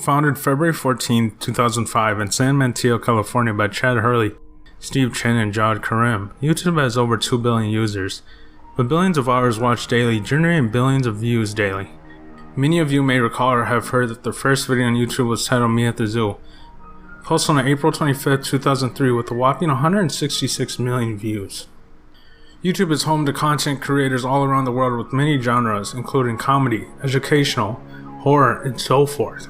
Founded February 14, 2005 in San Mateo, California by Chad Hurley, Steve Chen, and Jawed Karim, YouTube has over 2 billion users, with billions of hours watched daily, generating billions of views daily. Many of you may recall or have heard that the first video on YouTube was titled Me at the Zoo, posted on April 25, 2003 with a whopping 166 million views. YouTube is home to content creators all around the world with many genres, including comedy, educational, horror, and so forth.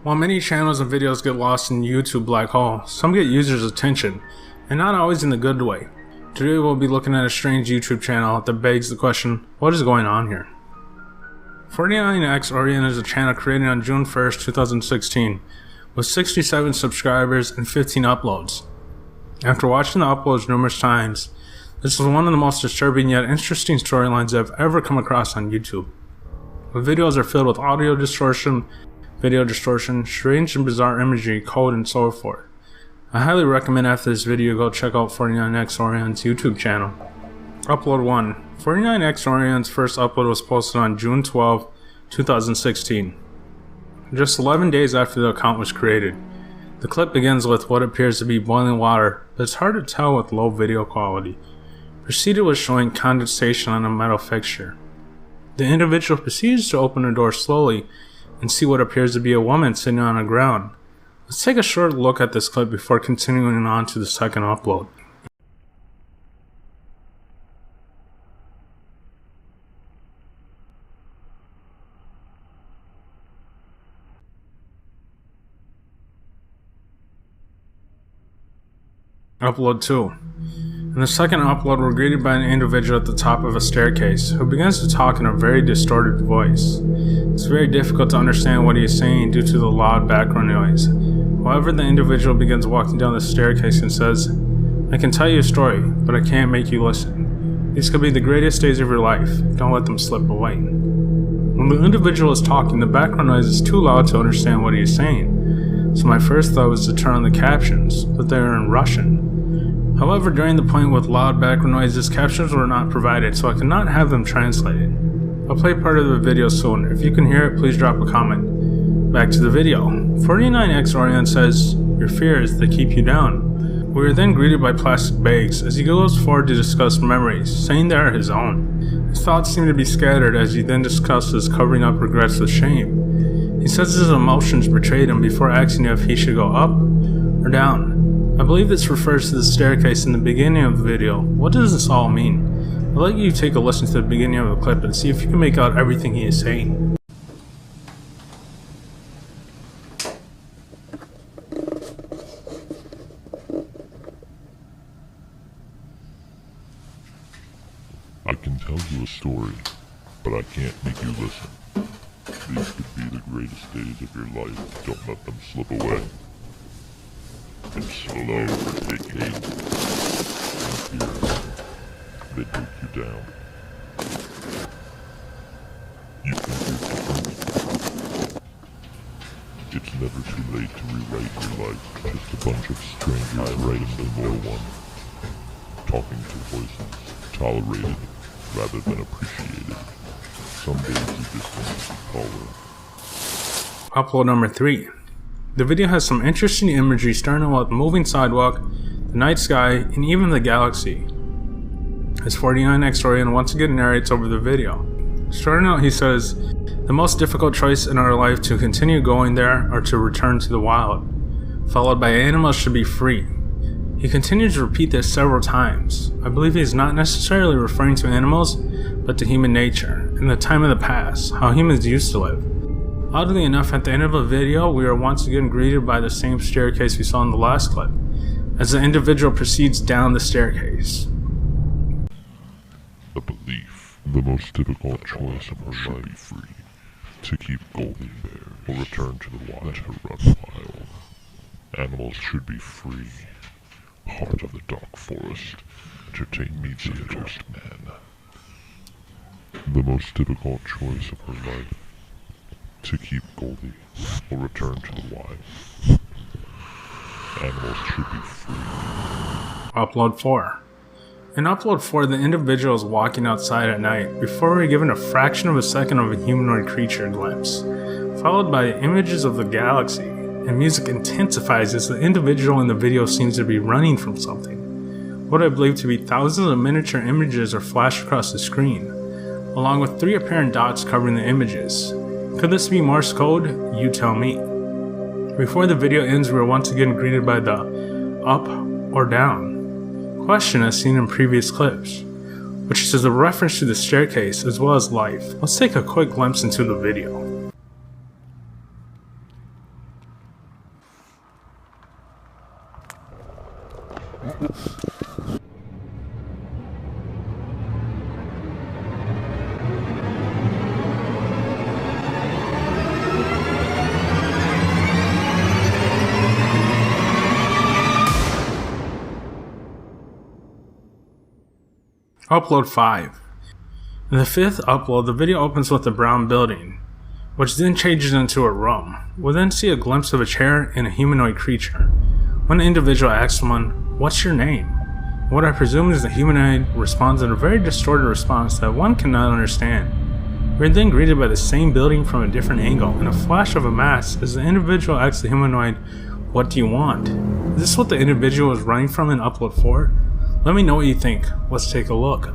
While many channels and videos get lost in YouTube black hole, some get users' attention, and not always in the good way. Today we'll be looking at a strange YouTube channel that begs the question, what is going on here? 49xOrion is a channel created on June 1st, 2016, with 67 subscribers and 15 uploads. After watching the uploads numerous times, this is one of the most disturbing yet interesting storylines I've ever come across on YouTube. The videos are filled with audio distortion, video distortion, strange and bizarre imagery, code, and so forth. I highly recommend after this video go check out 49xOrion's YouTube channel. Upload 1. 49xOrion's first upload was posted on June 12, 2016. Just 11 days after the account was created. The clip begins with what appears to be boiling water, but it's hard to tell with low video quality. Proceeded with showing condensation on a metal fixture. The individual proceeds to open the door slowly and see what appears to be a woman sitting on the ground. Let's take a short look at this clip before continuing on to the second upload. Upload 2. In the second upload, we're greeted by an individual at the top of a staircase who begins to talk in a very distorted voice. It's very difficult to understand what he is saying due to the loud background noise. However, the individual begins walking down the staircase and says, "I can tell you a story, but I can't make you listen. These could be the greatest days of your life. Don't let them slip away." When the individual is talking, the background noise is too loud to understand what he is saying. So my first thought was to turn on the captions, but they are in Russian. However, during the point with loud background noises, captions were not provided, so I could not have them translated. I'll play part of the video soon. If you can hear it, please drop a comment. Back to the video. 49xOrion says, "Your fears, they keep you down." We are then greeted by plastic bags as he goes forward to discuss memories, saying they are his own. His thoughts seem to be scattered as he then discusses covering up regrets with shame. He says his emotions betrayed him before asking if he should go up or down. I believe this refers to the staircase in the beginning of the video. What does this all mean? I'll let you take a listen to the beginning of the clip and see if you can make out everything he is saying. I can tell you a story, but I can't make you listen. These could be the greatest days of your life. Don't let them slip away. It's slow decay. And fears, they take you down. You think you're different? It's never too late to rewrite your life. Just a bunch of strangers writing to no one. Talking to voices, tolerated rather than appreciated. Some days you just want to be called. Upload number 3. The video has some interesting imagery starting with the moving sidewalk, the night sky, and even the galaxy. As 49xOrion once again narrates over the video. Starting out, he says, "The most difficult choice in our life to continue going there or to return to the wild, followed by animals should be free." He continues to repeat this several times. I believe he is not necessarily referring to animals, but to human nature, in the time of the past, how humans used to live. Oddly enough, at the end of the video, we are once again greeted by the same staircase we saw in the last clip, as the individual proceeds down the staircase. The belief, the most difficult choice of her should be free, to keep golden bears, or return to the wild, to run wild. Animals should be free, heart of the dark forest, entertain meets the ghost man. The most difficult choice of her life, to keep Goldie, or return to the wild. Animals should be free. Upload 4. In Upload 4, the individual is walking outside at night before we're given a fraction of a second of a humanoid creature glimpse, followed by images of the galaxy, and music intensifies as the individual in the video seems to be running from something. What I believe to be thousands of miniature images are flashed across the screen, along with 3 apparent dots covering the images. Could this be Morse code? You tell me. Before the video ends, we are once again greeted by the up or down question as seen in previous clips, which is a reference to the staircase as well as life. Let's take a quick glimpse into the video. Upload 5. In the 5th upload, the video opens with a brown building, which then changes into a room. We'll then see a glimpse of a chair and a humanoid creature. One individual asks someone, "What's your name?" What I presume is the humanoid responds in a very distorted response that one cannot understand. We are then greeted by the same building from a different angle and a flash of a mask as the individual asks the humanoid, "What do you want?" Is this what the individual is running from in upload 4? Let me know what you think. Let's take a look.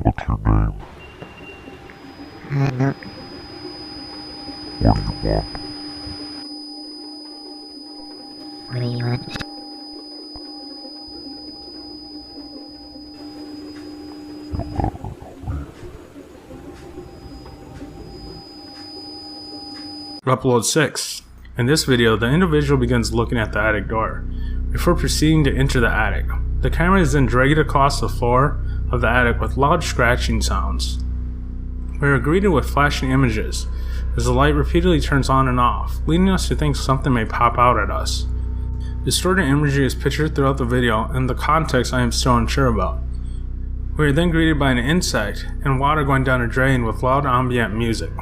What's your name? What do you want? What do you want? Upload 6. In this video, the individual begins looking at the attic door before proceeding to enter the attic. The camera is then dragged across the floor of the attic with loud scratching sounds. We are greeted with flashing images as the light repeatedly turns on and off, leading us to think something may pop out at us. Distorted imagery is pictured throughout the video, and the context I am still unsure about. We are then greeted by an insect and water going down a drain with loud ambient music.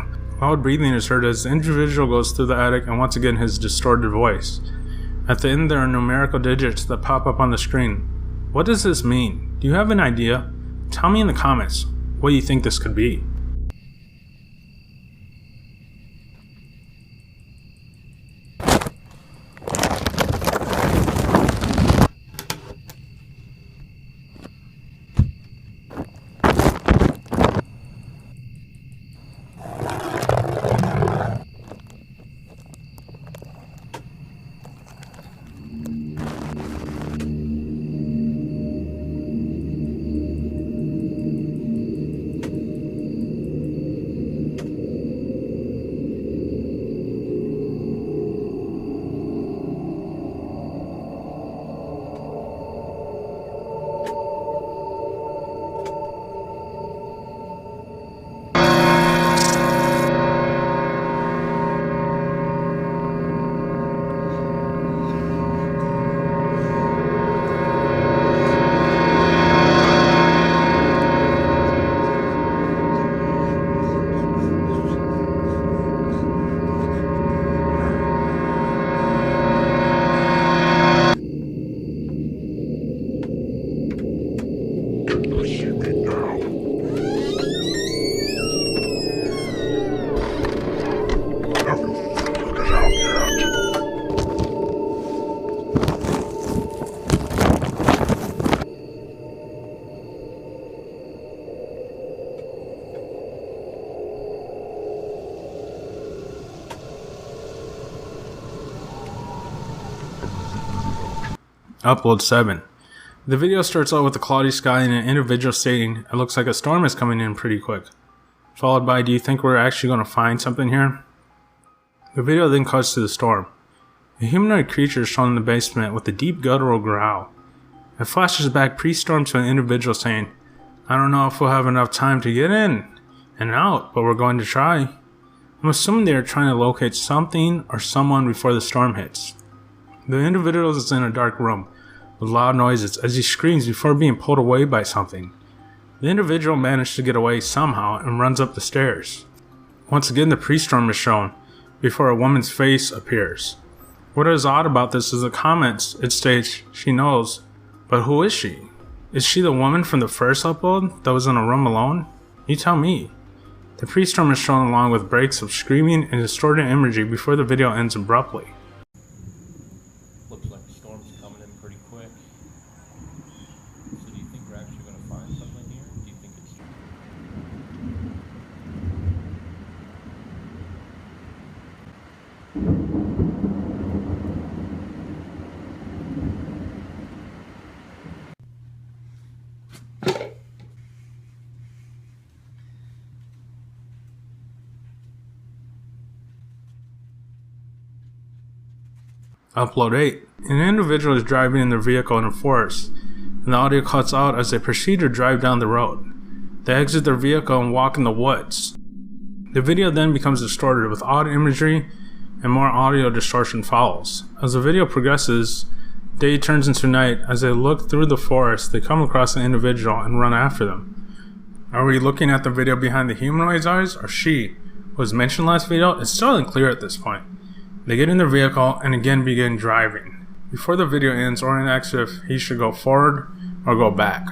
Loud breathing is heard as the individual goes through the attic and once again his distorted voice. At the end there are numerical digits that pop up on the screen. What does this mean? Do you have an idea? Tell me in the comments what you think this could be. Upload 7. The video starts out with a cloudy sky and an individual stating, "It looks like a storm is coming in pretty quick," followed by, "Do you think we're actually going to find something here?" The video then cuts to the storm. A humanoid creature is shown in the basement with a deep guttural growl. It flashes back pre-storm to an individual saying, "I don't know if we'll have enough time to get in and out, but we're going to try." I'm assuming they are trying to locate something or someone before the storm hits. The individual is in a dark room with loud noises as he screams before being pulled away by something. The individual managed to get away somehow and runs up the stairs. Once again the pre-storm is shown before a woman's face appears. What is odd about this is the comments, it states she knows, but who is she? Is she the woman from the first upload that was in a room alone? You tell me. The pre-storm is shown along with breaks of screaming and distorted imagery before the video ends abruptly. Looks like the storm's coming in pretty quick. So do you think we're actually going to find something here? Do you think it's... Upload 8. An individual is driving in their vehicle in a forest, and the audio cuts out as they proceed to drive down the road. They exit their vehicle and walk in the woods. The video then becomes distorted with odd imagery and more audio distortion follows. As the video progresses, day turns into night. As they look through the forest, they come across an individual and run after them. Are we looking at the video behind the humanoid's eyes, or she, who was mentioned last video? It's still unclear at this point. They get in their vehicle and again begin driving. Before the video ends, Orion asks if he should go forward or go back.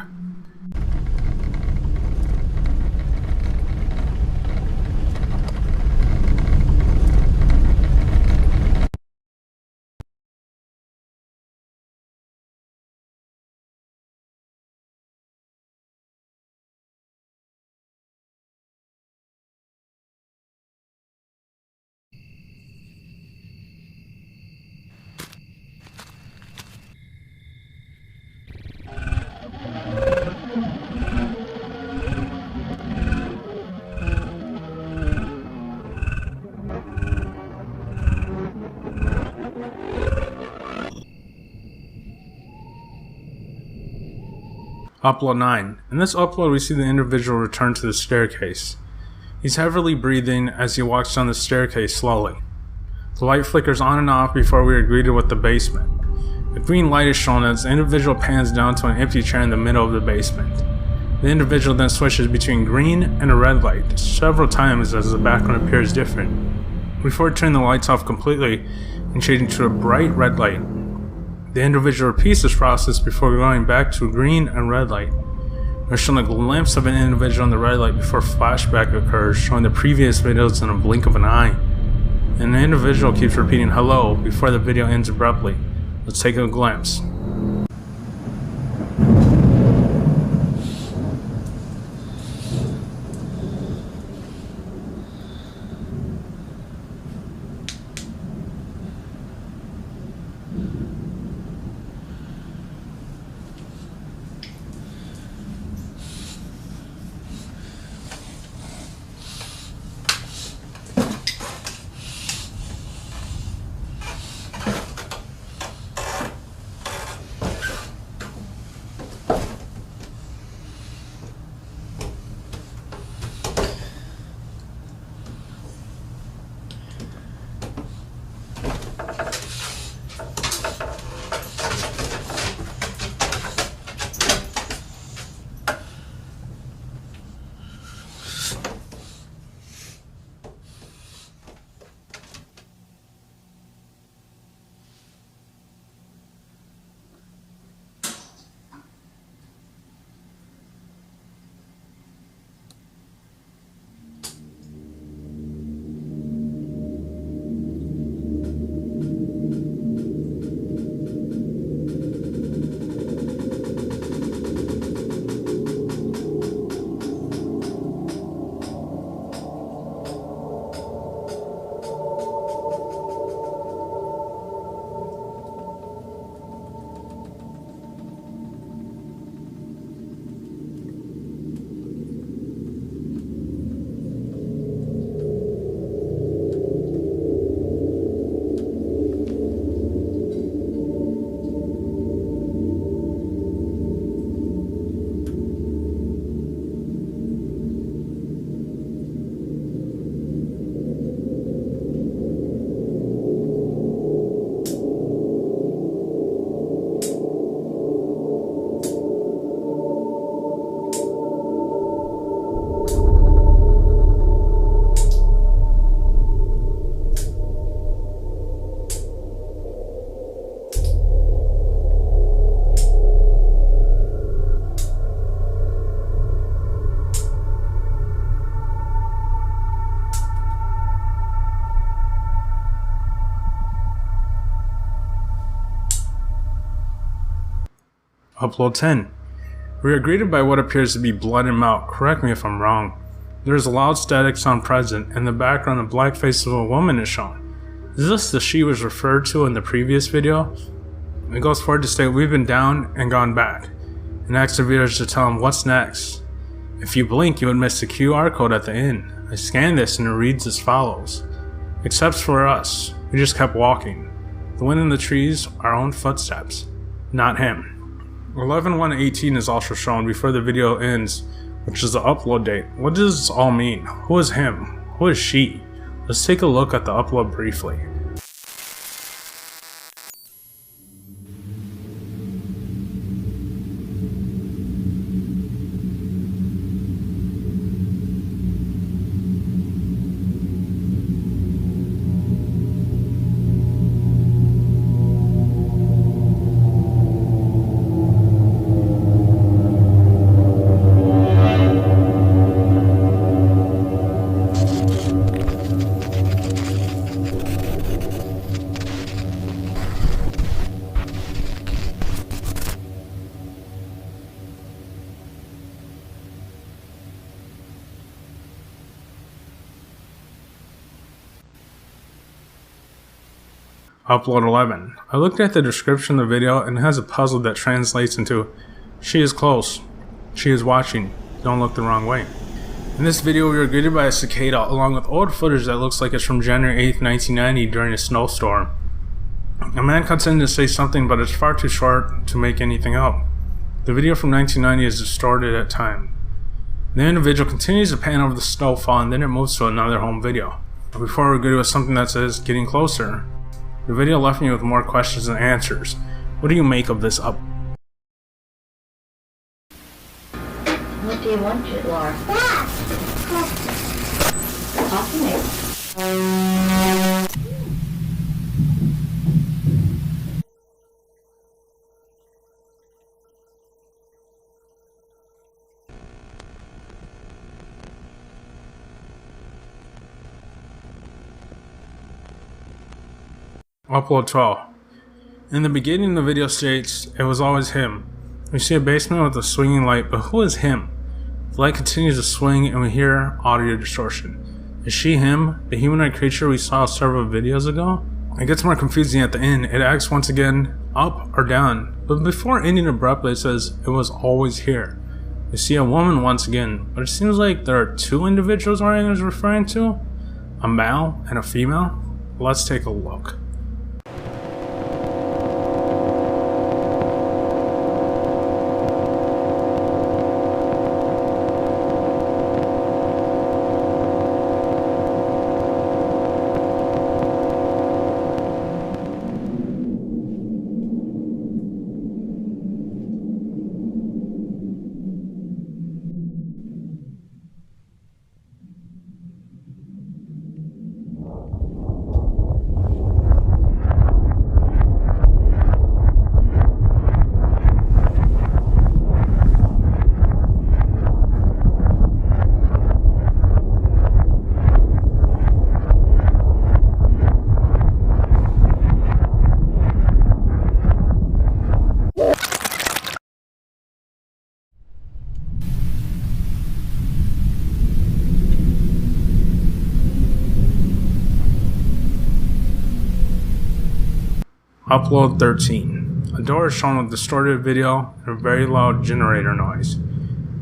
Upload 9. In this upload, we see the individual return to the staircase. He's heavily breathing as he walks down the staircase slowly. The light flickers on and off before we are greeted with the basement. A green light is shown as the individual pans down to an empty chair in the middle of the basement. The individual then switches between green and a red light several times as the background appears different, before turning the lights off completely and changing to a bright red light. The individual repeats this process before going back to green and red light. We're shown a glimpse of an individual in the red light before flashback occurs, showing the previous videos in a blink of an eye. And the individual keeps repeating hello before the video ends abruptly. Let's take a glimpse. Upload 10. We are greeted by what appears to be blood and milk. Correct me if I'm wrong. There is a loud static sound present, and in the background the black face of a woman is shown. Is this the she was referred to in the previous video? It goes forward to state we've been down and gone back, and asks the viewers to tell him what's next. If you blink, you would miss the QR code at the end. I scanned this and it reads as follows. Except for us, we just kept walking. The wind in the trees, our own footsteps, not him. 11/1/18 is also shown before the video ends, which is the upload date. What does this all mean? Who is him? Who is she? Let's take a look at the upload briefly. Upload 11. I looked at the description of the video and it has a puzzle that translates into she is close, she is watching, don't look the wrong way. In this video we were greeted by a cicada along with old footage that looks like it's from January 8th, 1990 during a snowstorm. A man cuts in to say something but it's far too short to make anything out. The video from 1990 is distorted at time. The individual continues to pan over the snowfall and then it moves to another home video. Before we're greeted with something that says getting closer. The video left me with more questions than answers. What do you make of this up? What do you want, Laura? Talk to me. Upload 12. In the beginning the video states, it was always him. We see a basement with a swinging light, but who is him? The light continues to swing and we hear audio distortion. Is she him, the humanoid creature we saw several videos ago? It gets more confusing at the end. It asks once again, up or down, but before ending abruptly it says, it was always here. We see a woman once again, but it seems like there are two individuals Orion is referring to? A male and a female? Let's take a look. Upload 13. A door is shown with distorted video and a very loud generator noise.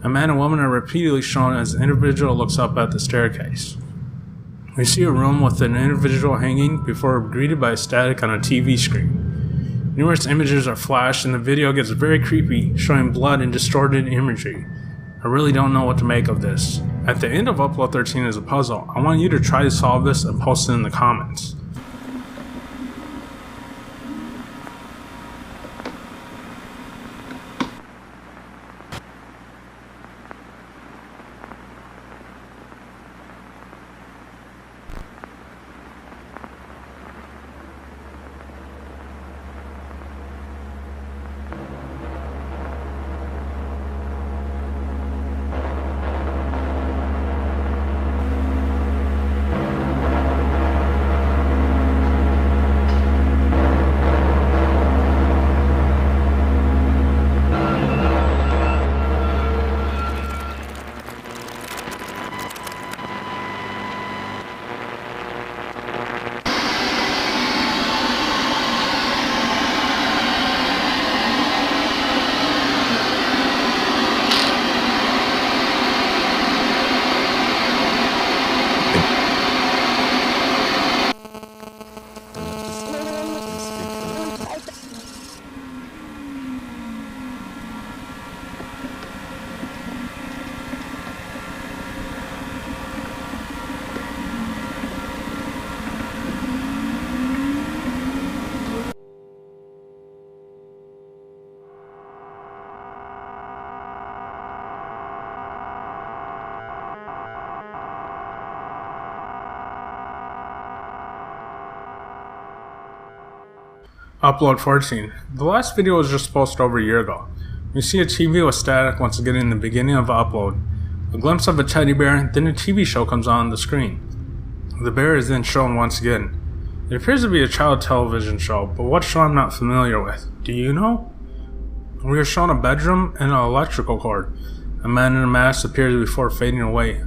A man and woman are repeatedly shown as the individual looks up at the staircase. We see a room with an individual hanging before we're greeted by static on a TV screen. Numerous images are flashed and the video gets very creepy, showing blood and distorted imagery. I really don't know what to make of this. At the end of Upload 13 is a puzzle. I want you to try to solve this and post it in the comments. Upload 14. The last video was just posted over a year ago. You see a TV with static once again in the beginning of the upload. A glimpse of a teddy bear, then a TV show comes on the screen. The bear is then shown once again. It appears to be a child television show, but what show I'm not familiar with. Do you know? We are shown a bedroom and an electrical cord. A man in a mask appears before fading away.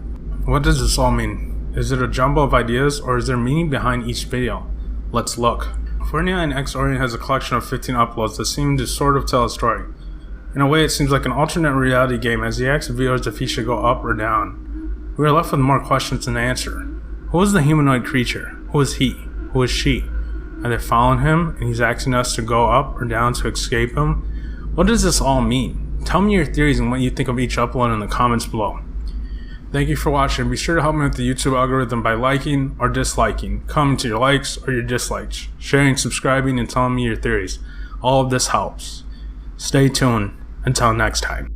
What does this all mean? Is it a jumble of ideas, or is there meaning behind each video? Let's look. 49xOrion has a collection of 15 uploads that seem to sort of tell a story. In a way, it seems like an alternate reality game as he asks viewers if he should go up or down. We are left with more questions than answer. Who is the humanoid creature? Who is he? Who is she? Are they following him and he's asking us to go up or down to escape him? What does this all mean? Tell me your theories and what you think of each upload in the comments below. Thank you for watching. Be sure to help me with the YouTube algorithm by liking or disliking, commenting your likes or your dislikes, sharing, subscribing, and telling me your theories. All of this helps. Stay tuned. Until next time.